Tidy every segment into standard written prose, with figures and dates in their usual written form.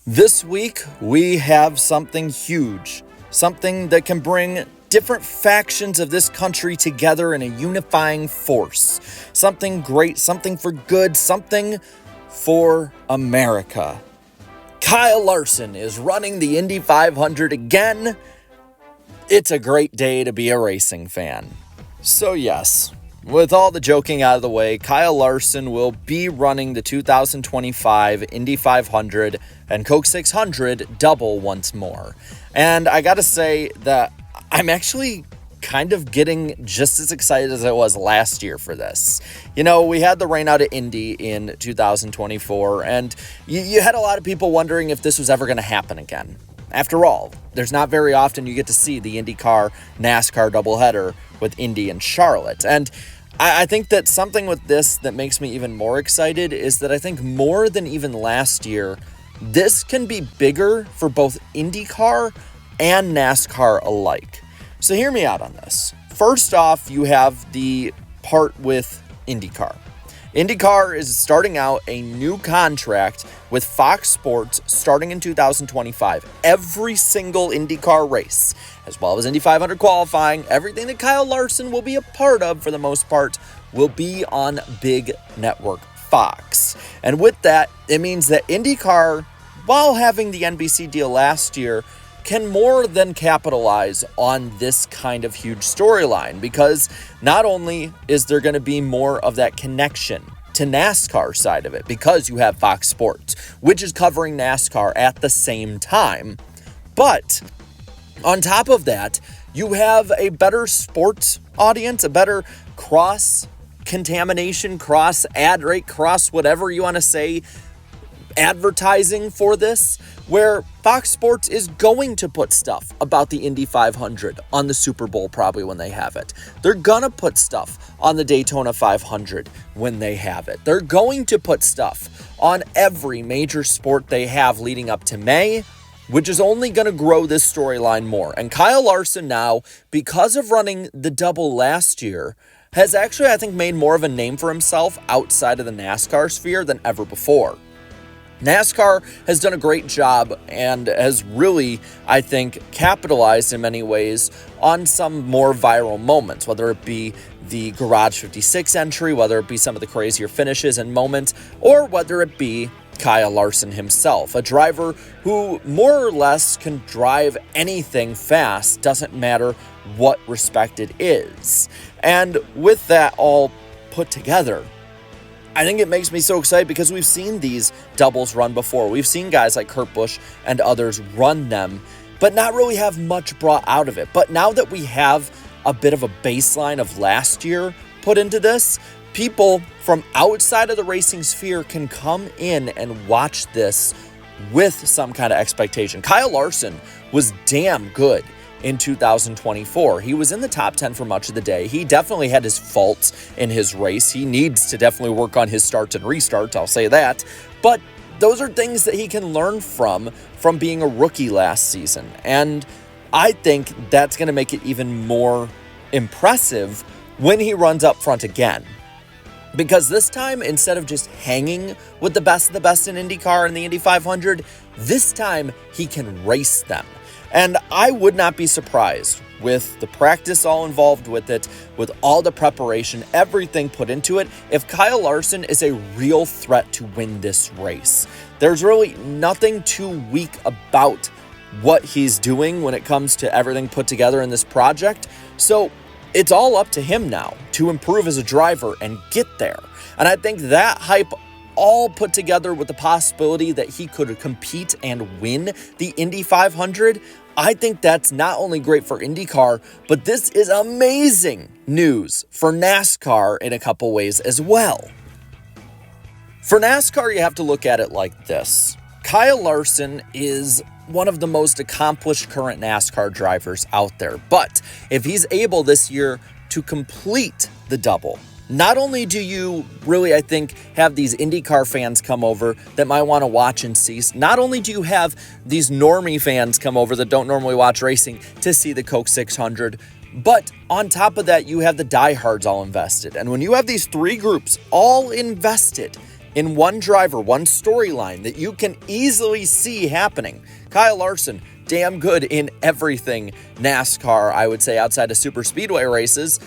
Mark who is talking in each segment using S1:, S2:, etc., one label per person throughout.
S1: This week, we have something huge, something that can bring different factions of this country together in a unifying force. Something great, something for good, something for America. Kyle Larson is running the Indy 500 again. It's a great day to be a racing fan. So yes, with all the joking out of the way, Kyle Larson will be running the 2025 Indy 500 and Coke 600 double once more. And I gotta say that I'm actually kind of getting just as excited as I was last year for this. You know, we had the rain out at Indy in 2024, and you had a lot of people wondering if this was ever going to happen again. After all, there's not very often you get to see the IndyCar NASCAR doubleheader with Indy and Charlotte. And I think that something with this that makes me even more excited is that I think more than even last year, this can be bigger for both IndyCar and NASCAR alike. So hear me out on this. First off, you have the part with IndyCar. IndyCar is starting out a new contract with Fox Sports starting in 2025. Every single IndyCar race, as well as Indy 500 qualifying, everything that Kyle Larson will be a part of for the most part, will be on big network Fox. And with that, it means that IndyCar, while having the NBC deal last year, can more than capitalize on this kind of huge storyline, because not only is there going to be more of that connection to NASCAR side of it, because you have Fox Sports, which is covering NASCAR at the same time, but on top of that, you have a better sports audience, a better cross-contamination, cross-ad rate, cross whatever you want to say, advertising for this, where Fox Sports is going to put stuff about the Indy 500 on the Super Bowl probably when they have it. They're gonna put stuff on the Daytona 500 when they have it. They're going to put stuff on every major sport they have leading up to May, which is only going to grow this storyline more. And Kyle Larson now, because of running the double last year, has actually, I think, made more of a name for himself outside of the NASCAR sphere than ever before. NASCAR has done a great job and has really, I think, capitalized in many ways on some more viral moments, whether it be the Garage 56 entry, whether it be some of the crazier finishes and moments, or whether it be Kyle Larson himself, a driver who more or less can drive anything fast, doesn't matter what respect it is. And with that all put together, I think it makes me so excited because we've seen these doubles run before. We've seen guys like Kurt Busch and others run them, but not really have much brought out of it. But now that we have a bit of a baseline of last year put into this, people from outside of the racing sphere can come in and watch this with some kind of expectation. Kyle Larson was damn good in 2024. He was in the top 10 for much of the day. He definitely had his faults in his race. He needs to definitely work on his starts and restarts, I'll say that. But those are things that he can learn from being a rookie last season. And I think that's going to make it even more impressive when he runs up front again. Because this time, instead of just hanging with the best of the best in IndyCar and the Indy 500, this time he can race them. And I would not be surprised with the practice all involved with it, with all the preparation, everything put into it, if Kyle Larson is a real threat to win this race. There's really nothing too weak about what he's doing when it comes to everything put together in this project. So it's all up to him now to improve as a driver and get there. And I think that hype all put together with the possibility that he could compete and win the Indy 500, I think that's not only great for IndyCar, but this is amazing news for NASCAR in a couple ways as well. For NASCAR, you have to look at it like this. Kyle Larson is one of the most accomplished current NASCAR drivers out there, but if he's able this year to complete the double, not only do you really, I think, have these IndyCar fans come over that might want to watch and see, not only do you have these normie fans come over that don't normally watch racing to see the Coke 600, but on top of that, you have the diehards all invested. And when you have these three groups all invested, in one driver, one storyline that you can easily see happening. Kyle Larson, damn good in everything NASCAR, I would say, outside of super speedway races.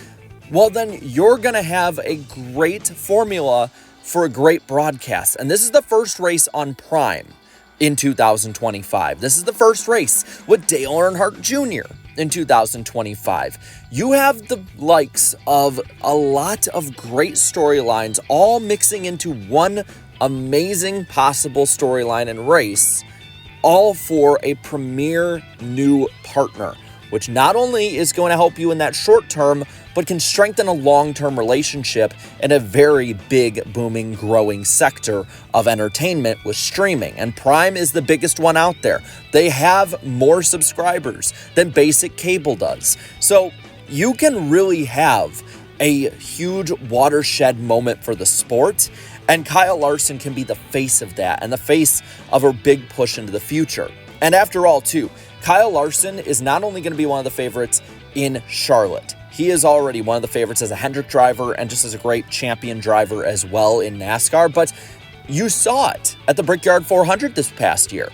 S1: Well, then you're going to have a great formula for a great broadcast. And this is the first race on Prime in 2025. This is the first race with Dale Earnhardt Jr. in 2025. You have the likes of a lot of great storylines all mixing into one amazing possible storyline and race, all for a premier new partner, which not only is going to help you in that short term, but can strengthen a long-term relationship in a very big, booming, growing sector of entertainment with streaming. And Prime is the biggest one out there. They have more subscribers than basic cable does. So you can really have a huge watershed moment for the sport, and Kyle Larson can be the face of that and the face of a big push into the future. And after all, too, Kyle Larson is not only going to be one of the favorites in Charlotte, he is already one of the favorites as a Hendrick driver and just as a great champion driver as well in NASCAR, but you saw it at the Brickyard 400 this past year.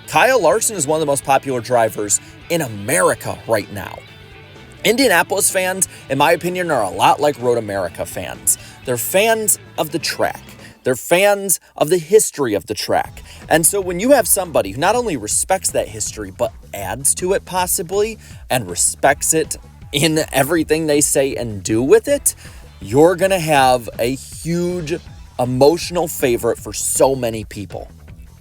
S1: Kyle Larson is one of the most popular drivers in America right now. Indianapolis fans, in my opinion, are a lot like Road America fans. They're fans of the track. They're fans of the history of the track. And so when you have somebody who not only respects that history, but adds to it possibly, and respects it in everything they say and do with it, you're going to have a huge emotional favorite for so many people.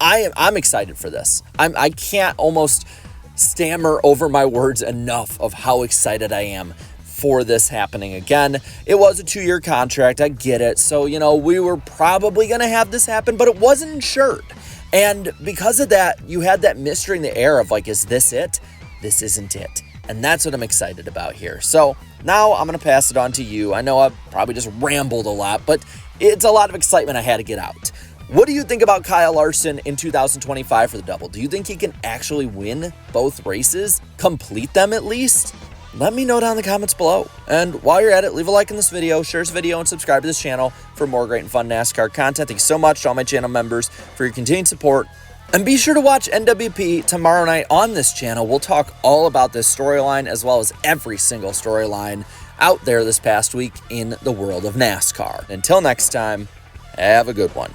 S1: I'm excited for this. I can't almost stammer over my words enough of how excited I am for this happening again. It was a 2-year contract, I get it. So, we were probably going to have this happen, but it wasn't insured. And because of that, you had that mystery in the air of like, is this it? This isn't it. And that's what I'm excited about here. So now I'm going to pass it on to you. I know I've probably just rambled a lot, but it's a lot of excitement I had to get out. What do you think about Kyle Larson in 2025 for the double? Do you think he can actually win both races? Complete them at least? Let me know down in the comments below. And while you're at it, leave a like in this video, share this video, and subscribe to this channel for more great and fun NASCAR content. Thanks so much to all my channel members for your continued support. And be sure to watch NWP tomorrow night on this channel. We'll talk all about this storyline as well as every single storyline out there this past week in the world of NASCAR. Until next time, have a good one.